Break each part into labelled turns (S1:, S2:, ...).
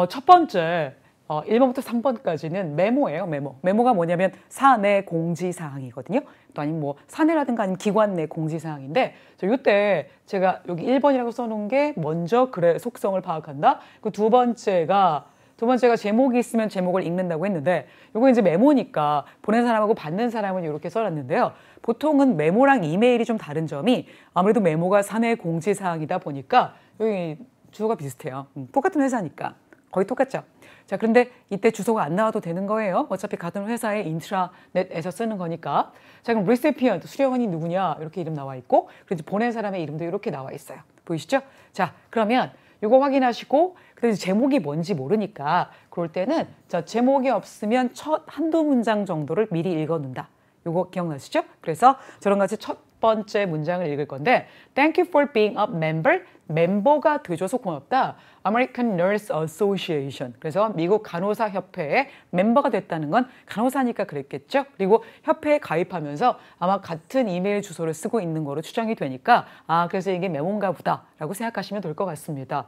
S1: 첫 번째 1번부터 3번까지는 메모예요. 메모가 뭐냐면 사내 공지사항이거든요. 또 아니면 뭐 사내라든가 아니면 기관 내 공지사항인데 이때 제가 여기 1번이라고 써놓은 게 먼저 글의 속성을 파악한다. 그 두 번째가 제목이 있으면 제목을 읽는다고 했는데 이거 이제 메모니까 보낸 사람하고 받는 사람은 이렇게 써놨는데요. 보통은 메모랑 이메일이 좀 다른 점이 아무래도 메모가 사내 공지사항이다 보니까 여기 주소가 비슷해요. 똑같은 회사니까. 거의 똑같죠. 자, 그런데 이때 주소가 안 나와도 되는 거예요. 어차피 같은 회사의 인트라넷에서 쓰는 거니까. 자, 그럼 recipient, 수령원이 누구냐? 이렇게 이름 나와 있고, 그래서 보낸 사람의 이름도 이렇게 나와 있어요. 보이시죠? 자, 그러면 이거 확인하시고, 그래서 제목이 뭔지 모르니까, 그럴 때는 자, 제목이 없으면 첫 한두 문장 정도를 미리 읽어놓는다. 요거 기억나시죠? 그래서 저랑 같이 첫 번째 문장을 읽을 건데 Thank you for being a member. 멤버가 돼줘서 고맙다. American Nurse Association. 그래서 미국 간호사 협회의 멤버가 됐다는 건 간호사니까 그랬겠죠. 그리고 협회에 가입하면서 아마 같은 이메일 주소를 쓰고 있는 거로 추정이 되니까 그래서 이게 메모인가 보다 라고 생각하시면 될 것 같습니다.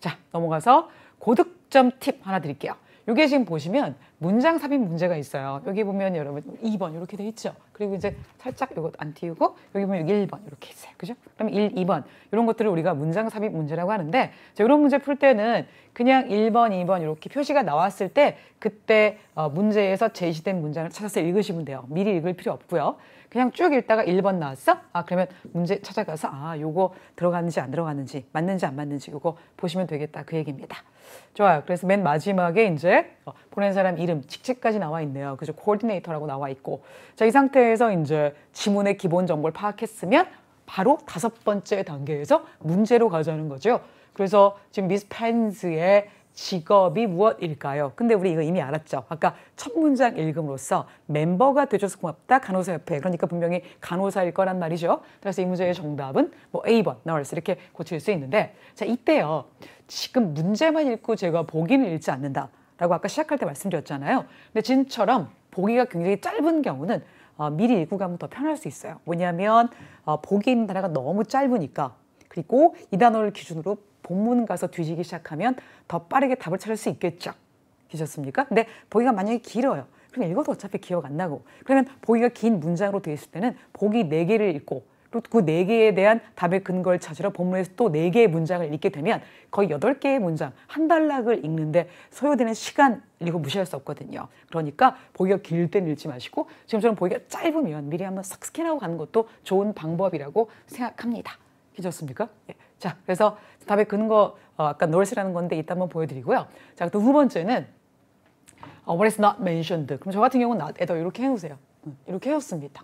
S1: 자, 넘어가서 고득점 팁 하나 드릴게요. 이게 지금 보시면 문장 삽입 문제가 있어요. 여기 보면 여러분 2번 이렇게 돼 있죠. 그리고 이제 살짝 이거 안 띄우고 여기 보면 1번 이렇게 있어요. 그죠? 그럼 1, 2번 이런 것들을 우리가 문장 삽입 문제라고 하는데 자, 이런 문제 풀 때는 그냥 1번, 2번 이렇게 표시가 나왔을 때 그때 문제에서 제시된 문장을 찾아서 읽으시면 돼요. 미리 읽을 필요 없고요. 그냥 쭉 읽다가 1번 나왔어? 그러면 문제 찾아가서 요거 들어갔는지 안 들어갔는지 맞는지 안 맞는지 요거 보시면 되겠다 그 얘기입니다. 좋아요. 그래서 맨 마지막에 이제 보낸 사람 이름, 직책까지 나와 있네요. 그죠? 코디네이터라고 나와 있고. 자, 이 상태에서 이제 지문의 기본 정보를 파악했으면 바로 5번째 단계에서 문제로 가자는 거죠. 그래서 지금 미스 펜스의 직업이 무엇일까요? 근데 우리 이거 이미 알았죠. 아까 첫 문장 읽음으로써 멤버가 되줘서 고맙다. 간호사협회. 그러니까 분명히 간호사일 거란 말이죠. 그래서 이 문제의 정답은 뭐 A번, nurse 이렇게 고칠 수 있는데 자, 이때요. 지금 문제만 읽고 제가 보기는 읽지 않는다. 라고 아까 시작할 때 말씀드렸잖아요. 근데 지금처럼 보기가 굉장히 짧은 경우는 미리 읽고 가면 더 편할 수 있어요. 뭐냐면 보기 있는 단어가 너무 짧으니까 그리고 이 단어를 기준으로 본문 가서 뒤지기 시작하면 더 빠르게 답을 찾을 수 있겠죠. 되셨습니까? 근데 보기가 만약에 길어요. 그럼 읽어도 어차피 기억 안 나고 그러면 보기가 긴 문장으로 되어 있을 때는 보기 4개를 읽고 또 그 4개에 대한 답의 근거를 찾으러 본문에서 또 4개의 문장을 읽게 되면 거의 8개의 문장, 한 단락을 읽는데 소요되는 시간 이거 무시할 수 없거든요. 그러니까 보기가 길 때는 읽지 마시고 지금처럼 보기가 짧으면 미리 한번 싹 스캔하고 가는 것도 좋은 방법이라고 생각합니다. 괜찮습니까? 예. 자, 그래서 답의 근거 아까 nurse라는 건데 이따 한번 보여드리고요. 자, 또 두 번째는 what is not mentioned. 그럼 저 같은 경우는 not at all 이렇게 해놓으세요. 이렇게 해놓습니다.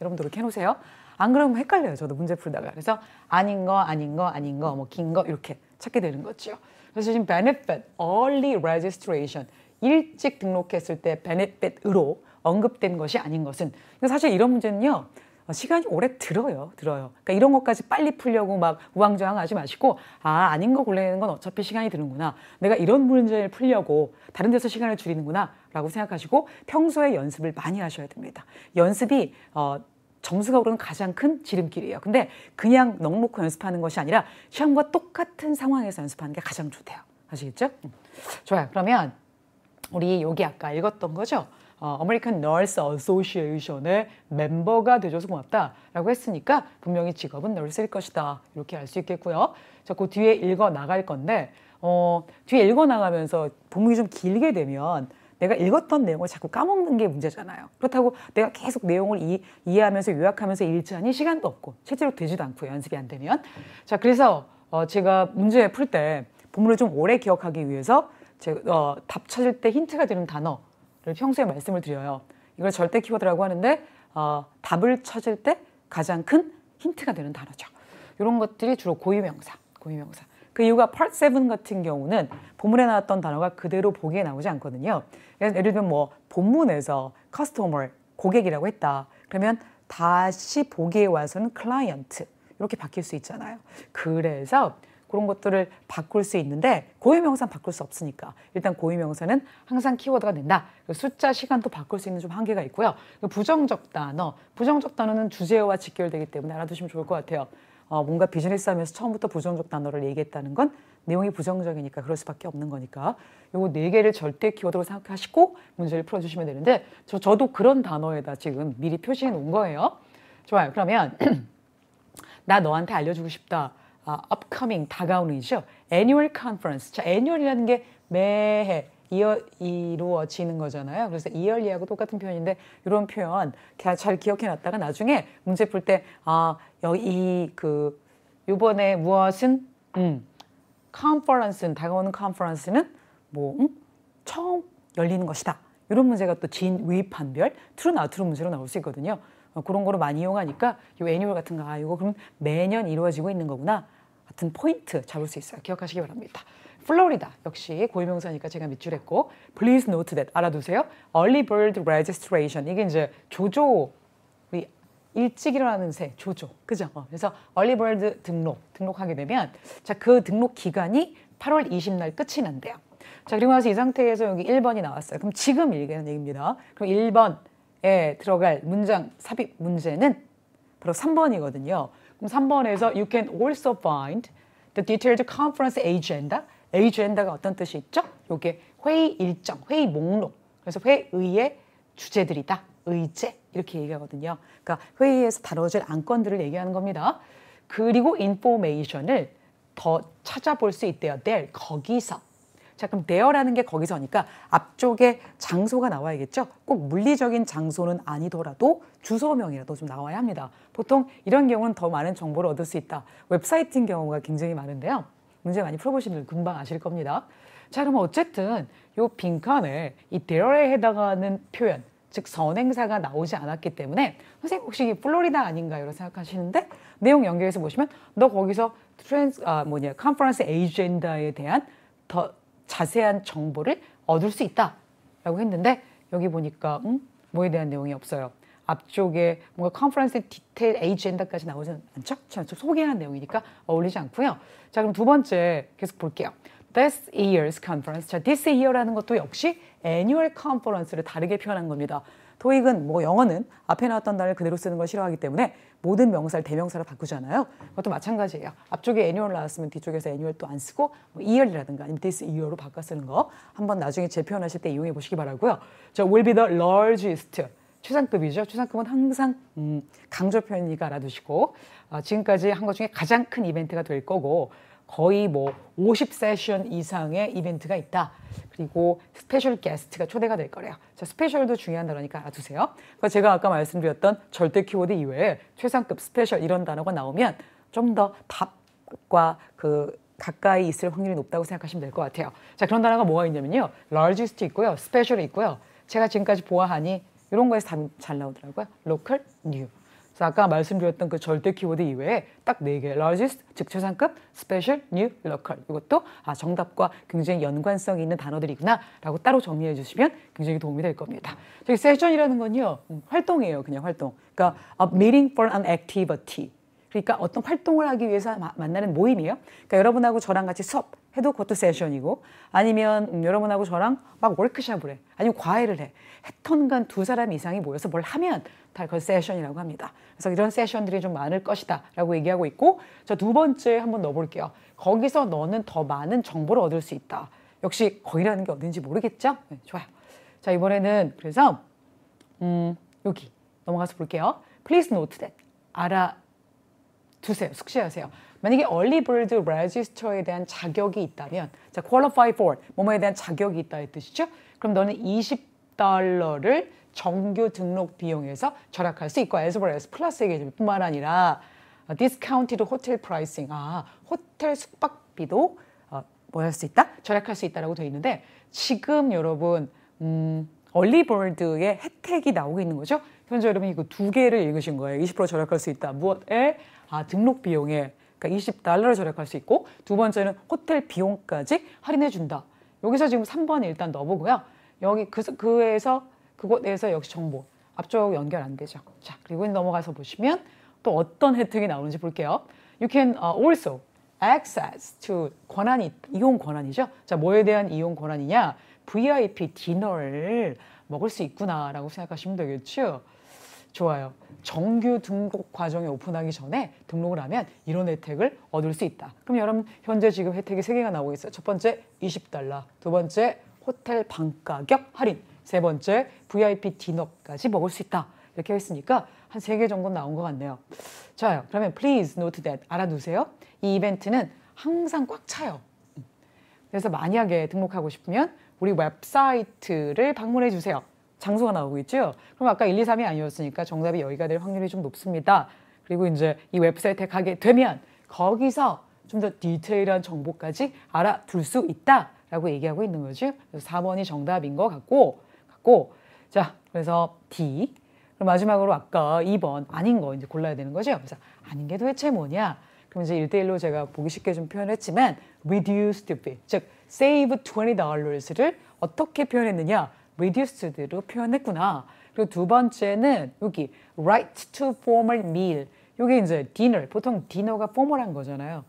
S1: 여러분도 이렇게 해놓으세요. 안 그러면 헷갈려요. 저도 문제 풀다가. 그래서 아닌 거, 뭐 긴 거 이렇게 찾게 되는 거죠. 그래서 지금 benefit, early registration, 일찍 등록했을 때 benefit으로 언급된 것이 아닌 것은 사실 이런 문제는요. 시간이 오래 들어요. 그러니까 이런 것까지 빨리 풀려고 막 우왕좌왕하지 마시고 아닌 거 고르는 건 어차피 시간이 드는구나. 내가 이런 문제를 풀려고 다른 데서 시간을 줄이는구나 라고 생각하시고 평소에 연습을 많이 하셔야 됩니다. 연습이 점수가 오르는 가장 큰 지름길이에요. 근데 그냥 넉놓고 연습하는 것이 아니라 시험과 똑같은 상황에서 연습하는 게 가장 좋대요. 아시겠죠? 좋아요. 그러면 우리 여기 아까 읽었던 거죠? American Nurse Association의 멤버가 돼줘서 고맙다라고 했으니까 분명히 직업은 nurse일 것이다. 이렇게 알 수 있겠고요. 자, 그 뒤에 읽어 나갈 건데 뒤에 읽어 나가면서 본문이 좀 길게 되면 내가 읽었던 내용을 자꾸 까먹는 게 문제잖아요. 그렇다고 내가 계속 내용을 이해하면서 요약하면서 읽자니 시간도 없고 실제로 되지도 않고요. 연습이 안 되면. 자, 그래서 제가 문제 풀 때 본문을 좀 오래 기억하기 위해서 제가 답 찾을 때 힌트가 되는 단어를 평소에 말씀을 드려요. 이걸 절대 키워드라고 하는데 답을 찾을 때 가장 큰 힌트가 되는 단어죠. 이런 것들이 주로 고유명사. 그 이유가 Part 7 같은 경우는 본문에 나왔던 단어가 그대로 보기에 나오지 않거든요. 예를 들면 뭐 본문에서 customer, 고객이라고 했다. 그러면 다시 보기에 와서는 client 이렇게 바뀔 수 있잖아요. 그래서 그런 것들을 바꿀 수 있는데 고유명사는 바꿀 수 없으니까 일단 고유명사는 항상 키워드가 된다. 숫자, 시간도 바꿀 수 있는 좀 한계가 있고요. 부정적 단어는 주제어와 직결되기 때문에 알아두시면 좋을 것 같아요. 뭔가 비즈니스 하면서 처음부터 부정적 단어를 얘기했다는 건 내용이 부정적이니까 그럴 수밖에 없는 거니까 요거 4개를 절대 키워드로 생각하시고 문제를 풀어주시면 되는데 저도 그런 단어에다 지금 미리 표시해 놓은 거예요. 좋아요. 그러면 나 너한테 알려주고 싶다. upcoming, 다가오는이죠. annual conference. 자, annual이라는 게 매해 이루어지는 거잖아요. 그래서 yearly하고 똑같은 표현인데 이런 표현 잘 기억해 놨다가 나중에 문제 풀 때 여기 요번에 무엇은 컨퍼런스는 다가오는 컨퍼런스는 처음 열리는 것이다. 이런 문제가 또 진위판별 트루 나트루 문제로 나올 수 있거든요. 그런 거로 많이 이용하니까 요 애니얼 같은 거 이거 그럼 매년 이루어지고 있는 거구나 같은 포인트 잡을 수 있어요. 기억하시기 바랍니다. 플로리다 역시 고유명사니까 제가 밑줄 했고 Please note that 알아두세요. Early bird registration 이게 이제 조조 우리 일찍 일어나는 새 조조 그죠? 그래서 early bird 등록하게 되면 자 그 등록 기간이 8월 20날 끝이 난대요. 자 그리고 나서 이 상태에서 여기 1번이 나왔어요. 그럼 지금 읽는 얘기입니다. 그럼 1번에 들어갈 문장 삽입 문제는 바로 3번이거든요. 그럼 3번에서 you can also find the detailed conference agenda. agenda가 어떤 뜻이 있죠? 이게 회의 일정, 회의 목록. 그래서 회의의 주제들이다. 의제 이렇게 얘기하거든요. 그러니까 회의에서 다뤄질 안건들을 얘기하는 겁니다. 그리고 information을 더 찾아볼 수 있대요. there, 거기서. 자, 그럼 there라는 게 거기서니까 앞쪽에 장소가 나와야겠죠? 꼭 물리적인 장소는 아니더라도 주소명이라도 좀 나와야 합니다. 보통 이런 경우는 더 많은 정보를 얻을 수 있다. 웹사이트인 경우가 굉장히 많은데요. 문제 많이 풀어보신 분들 금방 아실 겁니다. 자, 그러면 어쨌든 이 빈칸에 이 there에 해당하는 표현, 즉 선행사가 나오지 않았기 때문에 선생님 혹시 이게 플로리다 아닌가요? 라고 생각하시는데 내용 연결해서 보시면 너 거기서 컨퍼런스 에이젠다에 대한 더 자세한 정보를 얻을 수 있다라고 했는데 여기 보니까 뭐에 대한 내용이 없어요. 앞쪽에 뭔가 컨퍼런스 디테일 에이젠다까지 나오지는 않죠? 좀 소개하는 내용이니까 어울리지 않고요. 자, 그럼 두 번째 계속 볼게요. This year's conference. 자, this year라는 것도 역시 annual conference를 다르게 표현한 겁니다. 토익은 영어는 앞에 나왔던 단어를 그대로 쓰는 걸 싫어하기 때문에 모든 명사를 대명사로 바꾸잖아요. 그것도 마찬가지예요. 앞쪽에 annual 나왔으면 뒤쪽에서 annual 또 안 쓰고 year이라든가 아니면 this year로 바꿔 쓰는 거 한번 나중에 재표현하실 때 이용해 보시기 바라고요. 저 will be the largest. 최상급이죠. 최상급은 항상 강조 표현이니까 알아두시고 지금까지 한 것 중에 가장 큰 이벤트가 될 거고 거의 50세션 이상의 이벤트가 있다. 그리고 스페셜 게스트가 초대가 될 거래요. 자, 스페셜도 중요한 단어니까 알아두세요. 제가 아까 말씀드렸던 절대 키워드 이외에 최상급, 스페셜 이런 단어가 나오면 좀 더 답과 가까이 있을 확률이 높다고 생각하시면 될 것 같아요. 자, 그런 단어가 뭐가 있냐면요. largest 있고요. 스페셜이 있고요. 제가 지금까지 보아하니 이런 거에서 답이 잘 나오더라고요. local, new. 그래서 아까 말씀드렸던 그 절대 키워드 이외에 딱 4개, largest, 즉 최상급, special, new, local. 이것도 정답과 굉장히 연관성이 있는 단어들이구나 라고 따로 정리해 주시면 굉장히 도움이 될 겁니다. 저기 세션이라는 건요, 활동이에요. 그냥 활동. 그러니까 a meeting for an activity. 그러니까 어떤 활동을 하기 위해서 만나는 모임이에요. 그러니까 여러분하고 저랑 같이 수업해도 그것도 세션이고 아니면 여러분하고 저랑 막 워크숍을 해. 아니면 과외를 해. 해턴간 2사람 이상이 모여서 뭘 하면 다 그걸 세션이라고 합니다. 그래서 이런 세션들이 좀 많을 것이다 라고 얘기하고 있고 자, 두 번째 한번 넣어볼게요. 거기서 너는 더 많은 정보를 얻을 수 있다. 역시 거기라는 게 어딘지 모르겠죠? 네, 좋아요. 자, 이번에는 그래서 여기 넘어가서 볼게요. Please note that. 알아두세요. 숙지하세요. 만약에 early bird register에 대한 자격이 있다면 자, qualify for 뭐뭐에 대한 자격이 있다의 뜻이죠. 그럼 너는 $20를 정규 등록 비용에서 절약할 수 있고 as well as 플러스 얘기뿐만 아니라 discounted hotel pricing 호텔 숙박비도 뭐 할 수 있다? 절약할 수 있다라고 되어 있는데 지금 여러분 early bird의 혜택이 나오고 있는 거죠. 현재 여러분이 그 2개를 읽으신 거예요. 20% 절약할 수 있다. 무엇에? 등록 비용에 그러니까 $20를 절약할 수 있고 두 번째는 호텔 비용까지 할인해 준다. 여기서 지금 3번 일단 넣어보고요. 여기 그곳에서 역시 정보 앞쪽 연결 안 되죠. 자, 그리고 넘어가서 보시면 또 어떤 혜택이 나오는지 볼게요. You can also access to 권한이 이용 권한이죠. 자, 뭐에 대한 이용 권한이냐? VIP 디너를 먹을 수 있구나라고 생각하시면 되겠죠. 좋아요. 정규 등록 과정이 오픈하기 전에 등록을 하면 이런 혜택을 얻을 수 있다. 그럼 여러분 현재 지금 혜택이 3개가 나오고 있어요. 첫 번째 $20, 두 번째 호텔 방 가격 할인, 세 번째 VIP 디너까지 먹을 수 있다. 이렇게 했으니까 한 3개 정도 나온 것 같네요. 좋아요. 그러면 please note that 알아두세요. 이 이벤트는 항상 꽉 차요. 그래서 만약에 등록하고 싶으면 우리 웹사이트를 방문해 주세요. 장소가 나오고 있죠. 그럼 아까 1, 2, 3이 아니었으니까 정답이 여기가 될 확률이 좀 높습니다. 그리고 이제 이 웹사이트에 가게 되면 거기서 좀 더 디테일한 정보까지 알아둘 수 있다라고 얘기하고 있는 거죠. 그래서 4번이 정답인 것 같고 자, 그래서 D. 그럼 마지막으로 아까 2번 아닌 거 이제 골라야 되는 거죠. 그래서 아닌 게 도대체 뭐냐? 그럼 이제 1대1로 제가 보기 쉽게 좀 표현했지만 reduced fee, 즉 save $20를 어떻게 표현했느냐? reduced로 표현했구나. 그리고 두 번째는 여기 right to formal meal. 이게 이제 dinner, 보통 디너가 포멀한 거잖아요.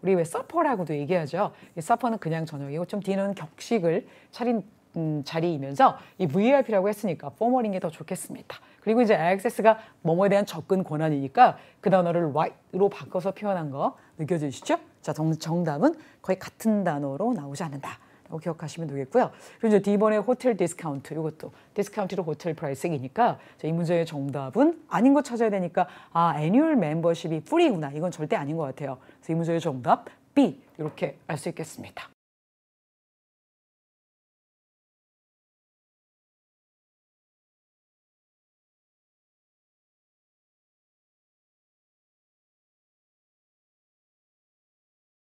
S1: 우리 왜 서퍼라고도 얘기하죠. 이 서퍼는 그냥 저녁이고 좀 디너는 격식을 차린 자리이면서 이 VIP라고 했으니까 포멀인 게 더 좋겠습니다. 그리고 이제 access가 뭐뭐에 대한 접근 권한이니까 그 단어를 right로 바꿔서 표현한 거 느껴지시죠? 자, 정답은 거의 같은 단어로 나오지 않는다. 라고 기억하시면 되겠고요. 그리고 이제 D번의 호텔 디스카운트, 이것도 디스카운트로 호텔 프라이스이니까 이 문제의 정답은 아닌 거 찾아야 되니까 애뉴얼 멤버십이 프리구나. 이건 절대 아닌 것 같아요. 그래서 이 문제의 정답 B 이렇게 알 수 있겠습니다.